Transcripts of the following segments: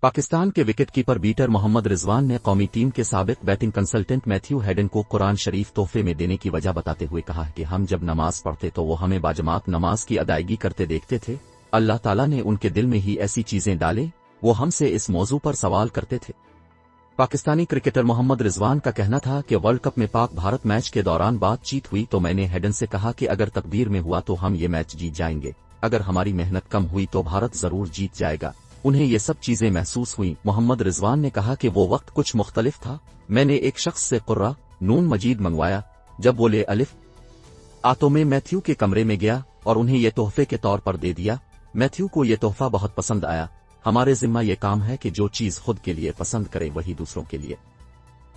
पाकिस्तान के wicket keeper batter Mohammad Rizwan ने कौमी टीम के साबिक बैटिंग कंसल्टेंट मैथ्यू हेडन को कुरान शरीफ तोहफे में देने की वजह बताते हुए कहा कि हम जब नमाज पढ़ते तो वो हमें बाजमात नमाज की अदायगी करते देखते थे। अल्लाह ताला ने उनके दिल में ही ऐसी चीजें डाले, वो हमसे इस मौजू पर सवाल करते थे। पाकिस्तानी क्रिकेटर मोहम्मद रिजवान का कहना था कि वर्ल्ड कप में पाक भारत मैच के दौरान बातचीत हुई तो मैंने हेडन से कहा कि अगर तकदीर में हुआ तो हम ये मैच जीत जाएंगे, अगर हमारी मेहनत कम हुई तो भारत जरूर जीत जाएगा। उन्हें ये सब चीजें महसूस हुई। मोहम्मद रिजवान ने कहा कि वो वक्त कुछ मुख्तलिफ था। मैंने एक शख्स से कुर्रा नून मजीद मंगवाया, जब वो ले अलिफ आ तो मैं मैथ्यू के कमरे में गया और उन्हें ये तोहफे के तौर पर दे दिया। मैथ्यू को ये तोहफा बहुत पसंद आया। हमारे जिम्मा ये काम है कि जो चीज खुद के लिए पसंद करें वही दूसरों के लिए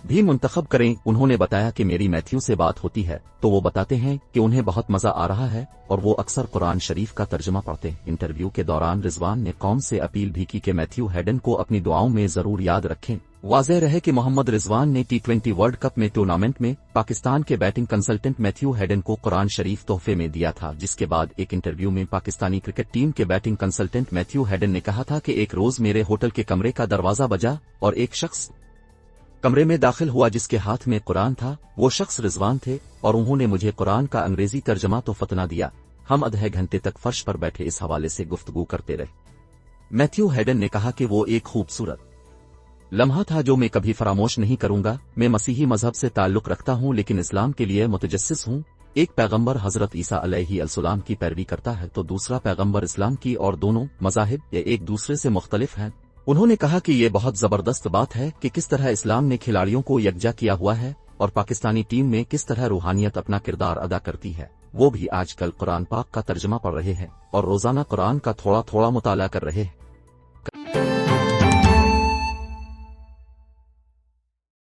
भी मुंतखब करें। उन्होंने बताया कि मेरी मैथ्यू से बात होती है तो वो बताते हैं कि उन्हें बहुत मजा आ रहा है और वो अक्सर कुरान शरीफ का तर्जुमा पढ़ते हैं। इंटरव्यू के दौरान रिजवान ने कौम से अपील भी की कि मैथ्यू हेडन को अपनी दुआओं में जरूर याद रखें। वाज़ेह रहे कि मोहम्मद रिजवान ने T20 वर्ल्ड कप में टूर्नामेंट में पाकिस्तान के बैटिंग कंसल्टेंट मैथ्यू हेडन को कुरान शरीफ तोहफे में दिया था, जिसके बाद एक इंटरव्यू में पाकिस्तानी क्रिकेट टीम के बैटिंग कंसल्टेंट मैथ्यू हेडन ने कहा था कि एक रोज मेरे होटल के कमरे का दरवाजा बजा और एक शख्स कमरे में दाखिल हुआ जिसके हाथ में कुरान था। वो शख्स रिजवान थे और उन्होंने मुझे कुरान का अंग्रेजी तर्जमा तो फतना दिया। हम आधे घंटे तक फर्श पर बैठे इस हवाले से गुफ्तगू करते रहे। मैथ्यू हेडन ने कहा कि वो एक खूबसूरत लम्हा था जो मैं कभी फरामोश नहीं करूंगा। मैं मसीही मजहब से ताल्लुक रखता हूं लेकिन इस्लाम के लिए मुतजस्सिस हूं। एक पैगंबर हजरत ईसा अलैहिस्सलाम की पैरवी करता है तो दूसरा पैगंबर इस्लाम की, और दोनों मज़ाहिब ये एक दूसरे से मुख्तलिफ हैं। उन्होंने कहा कि ये बहुत जबरदस्त बात है कि किस तरह इस्लाम ने खिलाड़ियों को यकजा किया हुआ है और पाकिस्तानी टीम में किस तरह रूहानियत अपना किरदार अदा करती है। वो भी आजकल कुरान पाक का तर्जमा पढ़ रहे हैं और रोजाना कुरान का थोड़ा थोड़ा मुताला कर रहे हैं।